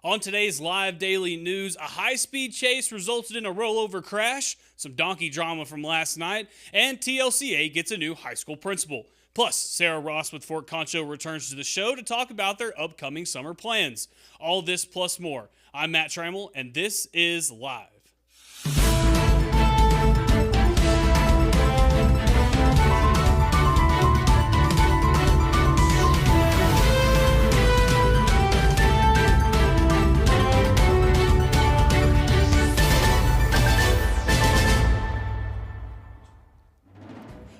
On today's live daily news, a high-speed chase resulted in a rollover crash, some donkey drama from last night, and TLCA gets a new high school principal. Plus, Sarah Ross with Fort Concho returns to the show to talk about their upcoming summer plans. All this plus more. I'm Matt Trammell, and this is Live.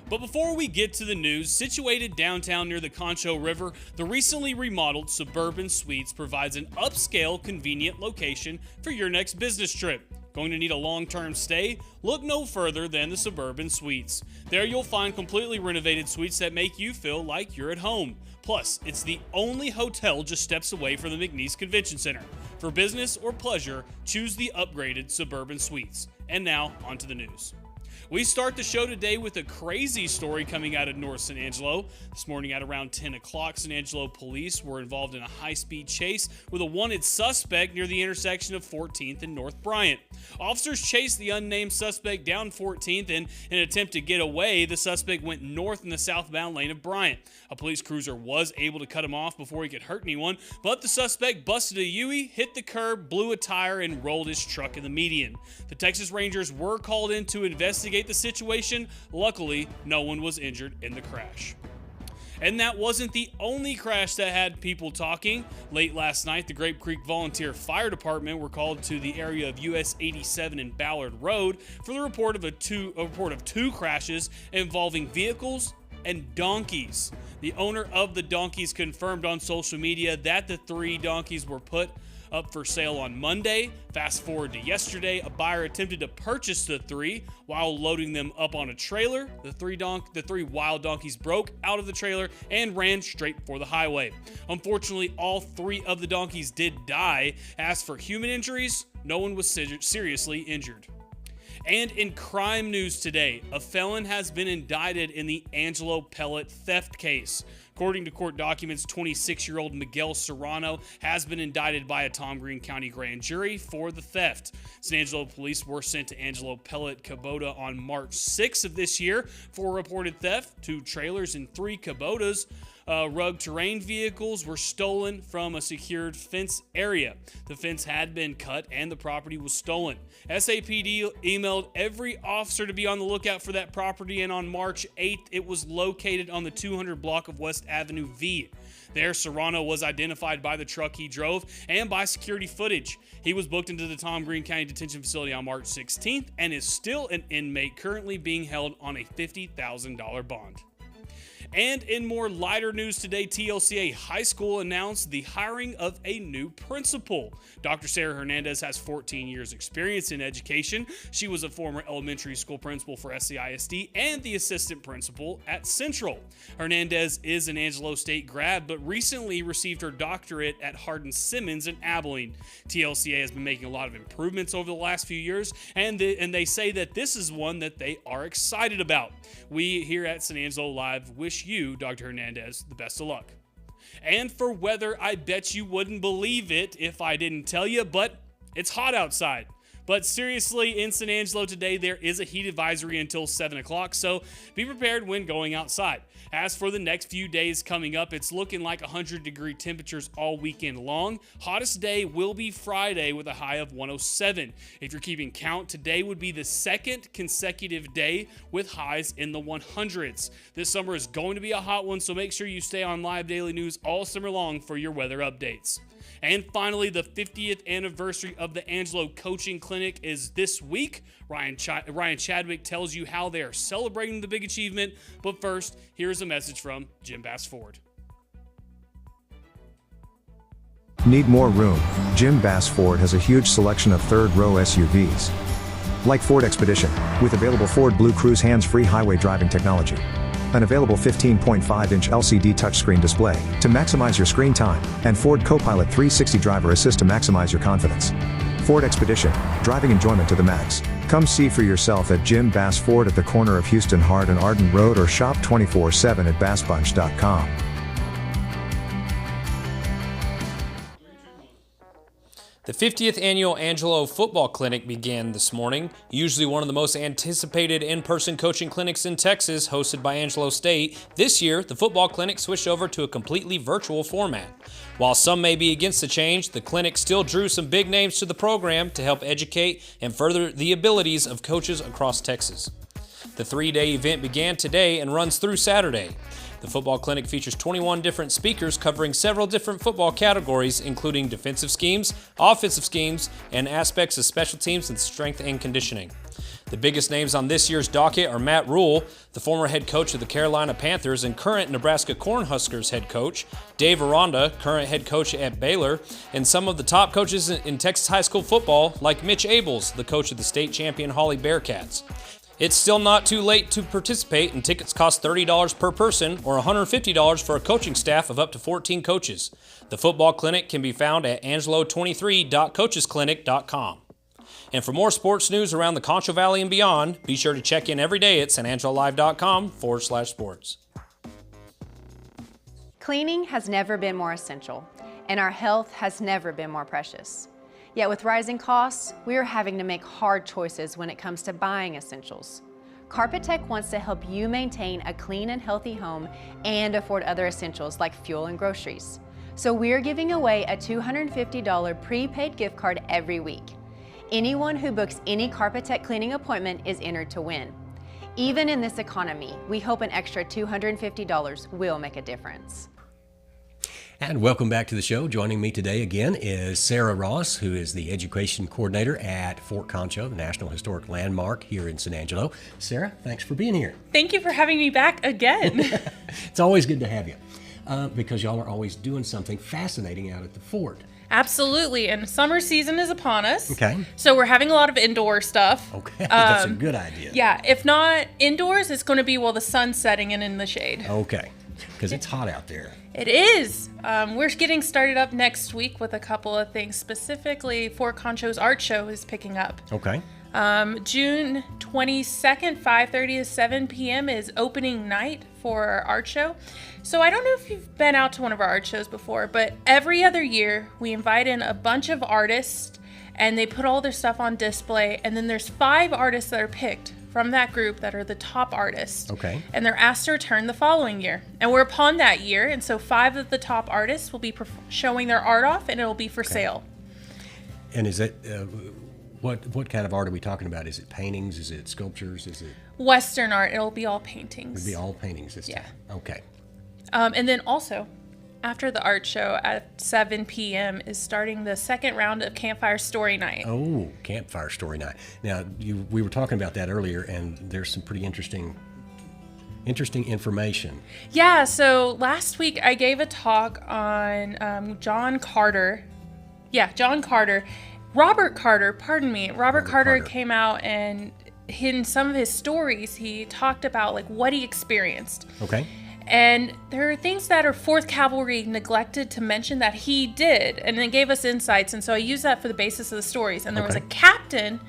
But before we get to the news, situated downtown near the Concho River, the recently remodeled Suburban Suites provides an upscale, convenient location for your next business trip. Going to need a long-term stay? Look no further than the Suburban Suites. There you'll find completely renovated suites that make you feel like you're at home. Plus, it's the only hotel just steps away from the McNeese Convention Center. For business or pleasure, choose the upgraded Suburban Suites. And now, on to the news. We start the show today with a crazy story coming out of North San Angelo. This morning at around 10 o'clock, San Angelo police were involved in a high-speed chase with a wanted suspect near the intersection of 14th and North Bryant. Officers chased the unnamed suspect down 14th, and in an attempt to get away, the suspect went north in the southbound lane of Bryant. A police cruiser was able to cut him off before he could hurt anyone, but the suspect busted a U-turn, hit the curb, blew a tire, and rolled his truck in the median. The Texas Rangers were called in to investigate the situation. Luckily, no one was injured in the crash. And that wasn't the only crash that had people talking. Late last night, the Grape Creek Volunteer Fire Department were called to the area of US 87 and Ballard Road for the report of two crashes involving vehicles and donkeys. The owner of the donkeys confirmed on social media that the three donkeys were put up for sale on Monday. Fast forward to yesterday, a buyer attempted to purchase the three while loading them up on a trailer. The three wild donkeys broke out of the trailer and ran straight for the highway. Unfortunately, all three of the donkeys did die. As for human injuries, no one was seriously injured. And in crime news today, a felon has been indicted in the Angelo pellet theft case. According to court documents, 26-year-old Miguel Serrano has been indicted by a Tom Green County grand jury for the theft. San Angelo police were sent to Angelo Pellet Kubota on March 6th of this year for reported theft. 2 trailers and 3 Kubotas. Rugged terrain vehicles were stolen from a secured fence area. The fence had been cut and the property was stolen. SAPD emailed every officer to be on the lookout for that property, and on March 8th, it was located on the 200 block of West Avenue V. There, Serrano was identified by the truck he drove and by security footage. He was booked into the Tom Green County Detention Facility on March 16th and is still an inmate currently being held on a $50,000 bond. And in more lighter news today, TLCA High School announced the hiring of a new principal. Dr. Sarah Hernandez has 14 years experience in education. She was a former elementary school principal for SCISD and the assistant principal at Central. Hernandez is an Angelo State grad, but recently received her doctorate at Hardin-Simmons in Abilene. TLCA has been making a lot of improvements over the last few years, and they say that this is one that they are excited about. We here at San Angelo Live wish you, Dr. Hernandez, the best of luck. And for weather, I bet you wouldn't believe it if I didn't tell you, but it's hot outside. But seriously, in San Angelo today, there is a heat advisory until 7 o'clock, so be prepared when going outside. As for the next few days coming up, it's looking like 100-degree temperatures all weekend long. Hottest day will be Friday with a high of 107. If you're keeping count, today would be the second consecutive day with highs in the 100s. This summer is going to be a hot one, so make sure you stay on Live Daily News all summer long for your weather updates. And finally, the 50th anniversary of the Angelo Coaching Clinic is this week. Ryan Chadwick tells you how they are celebrating the big achievement. But first, here's a message from Jim Bass Ford. Need more room? Jim Bass Ford has a huge selection of third-row SUVs. Like Ford Expedition, with available Ford Blue Cruise hands-free highway driving technology. An available 15.5-inch LCD touchscreen display to maximize your screen time, and Ford Copilot 360 Driver Assist to maximize your confidence. Ford Expedition, driving enjoyment to the max. Come see for yourself at Jim Bass Ford at the corner of Houston Hart and Arden Road, or shop 24/7 at bassbunch.com. The 50th annual Angelo Football Clinic began this morning, usually one of the most anticipated in-person coaching clinics in Texas, hosted by Angelo State. This year, the football clinic switched over to a completely virtual format. While some may be against the change, the clinic still drew some big names to the program to help educate and further the abilities of coaches across Texas. The 3-day event began today and runs through Saturday. The football clinic features 21 different speakers covering several different football categories, including defensive schemes, offensive schemes, and aspects of special teams and strength and conditioning. The biggest names on this year's docket are Matt Rule, the former head coach of the Carolina Panthers and current Nebraska Cornhuskers head coach, Dave Aranda, current head coach at Baylor, and some of the top coaches in Texas high school football, like Mitch Abels, the coach of the state champion Holly Bearcats. It's still not too late to participate, and tickets cost $30 per person or $150 for a coaching staff of up to 14 coaches. The football clinic can be found at angelo23.coachesclinic.com. And for more sports news around the Concho Valley and beyond, be sure to check in every day at sanangelolive.com/sports. Cleaning has never been more essential, and our health has never been more precious. Yet with rising costs, we are having to make hard choices when it comes to buying essentials. Carpet Tech wants to help you maintain a clean and healthy home and afford other essentials like fuel and groceries. So we're giving away a $250 prepaid gift card every week. Anyone who books any Carpet Tech cleaning appointment is entered to win. Even in this economy, we hope an extra $250 will make a difference. And welcome back to the show. Joining me today again is Sarah Ross, who is the education coordinator at Fort Concho, the National Historic Landmark here in San Angelo. Sarah, thanks for being here. Thank you for having me back again. It's always good to have you because y'all are always doing something fascinating out at the fort. Absolutely, and summer season is upon us. Okay. So we're having a lot of indoor stuff. Okay, that's a good idea. Yeah, if not indoors, it's going to be while the sun's setting and in the shade. Okay, because it's hot out there. It is. We're getting started up next week with a couple of things. Specifically, Fort Concho's art show is picking up. Okay. June 22nd, 5:30 to 7 p.m. is opening night for our art show. So I don't know if you've been out to one of our art shows before, but every other year we invite in a bunch of artists and they put all their stuff on display, and then there's 5 artists that are picked from that group that are the top artists. Okay. And they're asked to return the following year. And we're upon that year, and so 5 of the top artists will be showing their art off, and it'll be for sale. And is it, what kind of art are we talking about? Is it paintings? Is it sculptures? Is it? Western art. It'll be all paintings. It'll be all paintings this time. Okay. And then also, after the art show at 7 p.m. is starting the second round of Campfire Story Night. Oh, Campfire Story Night. Now, we were talking about that earlier, and there's some pretty interesting information. Yeah, so last week I gave a talk on John Carter. Yeah, John Carter. Robert Carter, pardon me. Robert Carter came out, and in some of his stories, he talked about like what he experienced. Okay. And there are things that are 4th Cavalry neglected to mention that he did, and it gave us insights, and so I used that for the basis of the stories. And there was a captain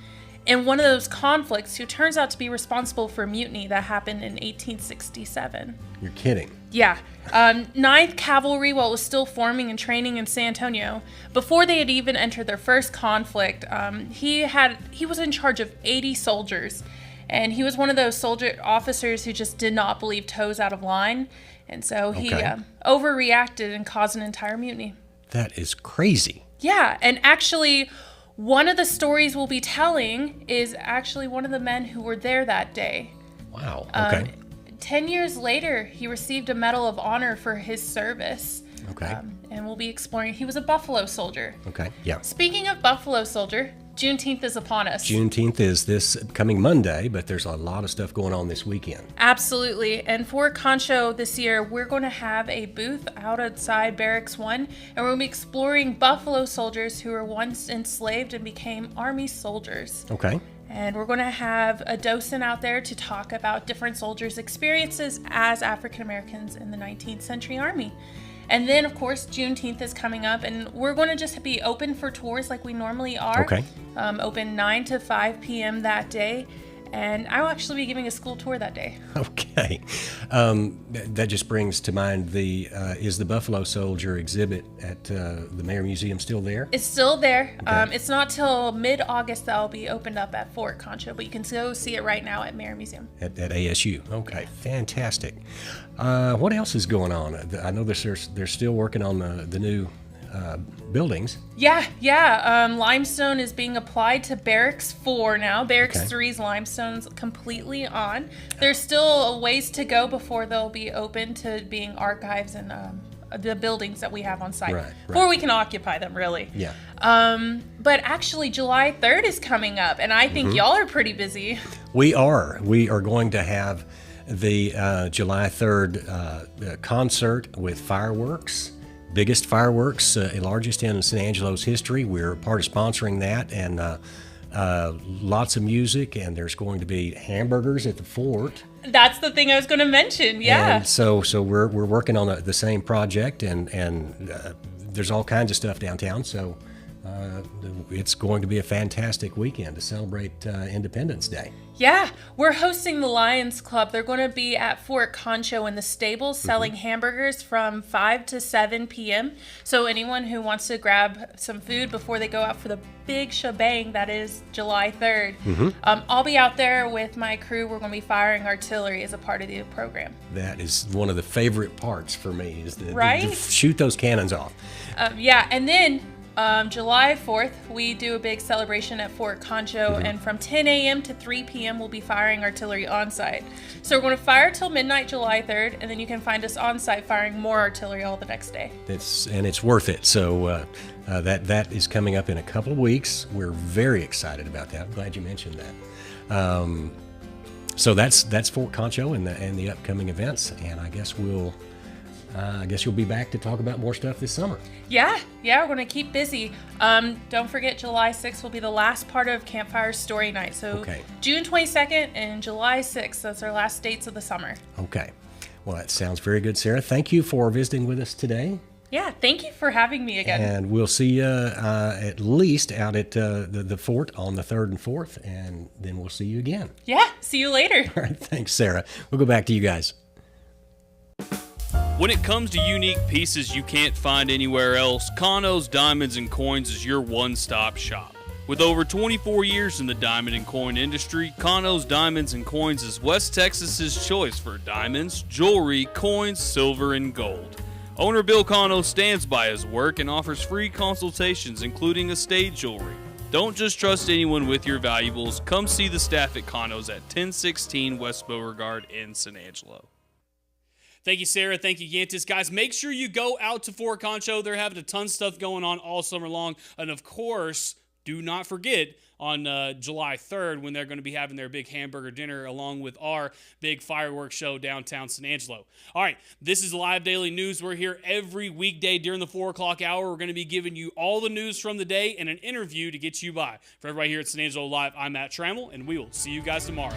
in one of those conflicts who turns out to be responsible for a mutiny that happened in 1867. You're kidding. Yeah. 9th Cavalry, while it was still forming and training in San Antonio, before they had even entered their first conflict, he was in charge of 80 soldiers. And he was one of those soldier officers who just did not believe toes out of line. And so he overreacted and caused an entire mutiny. That is crazy. Yeah. And actually, one of the stories we'll be telling is actually one of the men who were there that day. Wow. Okay. 10 years later, he received a Medal of Honor for his service. Okay. And we'll be exploring. He was a Buffalo soldier. Okay. Yeah. Speaking of Buffalo soldier, Juneteenth is upon us. Juneteenth is this coming Monday, but there's a lot of stuff going on this weekend. Absolutely. And for Concho this year, we're going to have a booth outside Barracks 1, and we're going to be exploring Buffalo soldiers who were once enslaved and became Army soldiers. Okay. And we're going to have a docent out there to talk about different soldiers' experiences as African Americans in the 19th century Army. And then, of course, Juneteenth is coming up, and we're going to just be open for tours like we normally are. Okay. Open 9 to 5 p.m. that day. And I will actually be giving a school tour that day. Okay. That just brings to mind is the Buffalo Soldier exhibit at the Mayer Museum still there? It's still there. Okay. It's not till mid-August that will be opened up at Fort Concho, but you can go see it right now at Mayer Museum. At ASU. Okay, fantastic. What else is going on? I know they're still working on the new buildings. Yeah. Limestone is being applied to Barracks 4 now. Barracks Okay. 3's limestone's completely on. There's still a ways to go before they'll be open to being archives and the buildings that we have on site. Right. Before we can occupy them, really. Yeah. But actually, July 3rd is coming up, and I think y'all are pretty busy. We are. We are going to have the July 3rd concert with fireworks. Biggest fireworks, largest in San Angelo's history. We're part of sponsoring that, and lots of music, and there's going to be hamburgers at the fort. That's the thing I was going to mention, yeah. And so we're working on the same project, and there's all kinds of stuff downtown. So it's going to be a fantastic weekend to celebrate Independence Day. Yeah, we're hosting the Lions Club. They're going to be at Fort Concho in the stables selling hamburgers from 5 to 7 p.m. So anyone who wants to grab some food before they go out for the big shebang that is July 3rd, I'll be out there with my crew. We're going to be firing artillery as a part of the program. That is one of the favorite parts for me, is to Right? shoot those cannons off. Yeah, and then July 4th, we do a big celebration at Fort Concho, and from 10 a.m. to 3 p.m. we'll be firing artillery on site. So we're going to fire till midnight July 3rd, and then you can find us on site firing more artillery all the next day. It's worth it. So that is coming up in a couple of weeks. We're very excited about that. I'm glad you mentioned that. So that's Fort Concho and the upcoming events, and I guess you'll be back to talk about more stuff this summer. Yeah, we're going to keep busy. Don't forget July 6th will be the last part of Campfire Story Night. So Okay. June 22nd and July 6th, that's our last dates of the summer. Okay. Well, that sounds very good, Sarah. Thank you for visiting with us today. Yeah, thank you for having me again. And we'll see you at least out at the fort on the 3rd and 4th, and then we'll see you again. Yeah, see you later. All right, thanks, Sarah. We'll go back to you guys. When it comes to unique pieces you can't find anywhere else, Condos Diamonds and Coins is your one-stop shop. With over 24 years in the diamond and coin industry, Condos Diamonds and Coins is West Texas's choice for diamonds, jewelry, coins, silver, and gold. Owner Bill Condos stands by his work and offers free consultations, including estate jewelry. Don't just trust anyone with your valuables. Come see the staff at Condos at 1016 West Beauregard in San Angelo. Thank you, Sarah. Thank you, Yantis. Guys, make sure you go out to Fort Concho. They're having a ton of stuff going on all summer long. And, of course, do not forget on July 3rd when they're going to be having their big hamburger dinner along with our big fireworks show downtown San Angelo. All right, this is Live Daily News. We're here every weekday during the 4 o'clock hour. We're going to be giving you all the news from the day and an interview to get you by. For everybody here at San Angelo Live, I'm Matt Trammell, and we will see you guys tomorrow.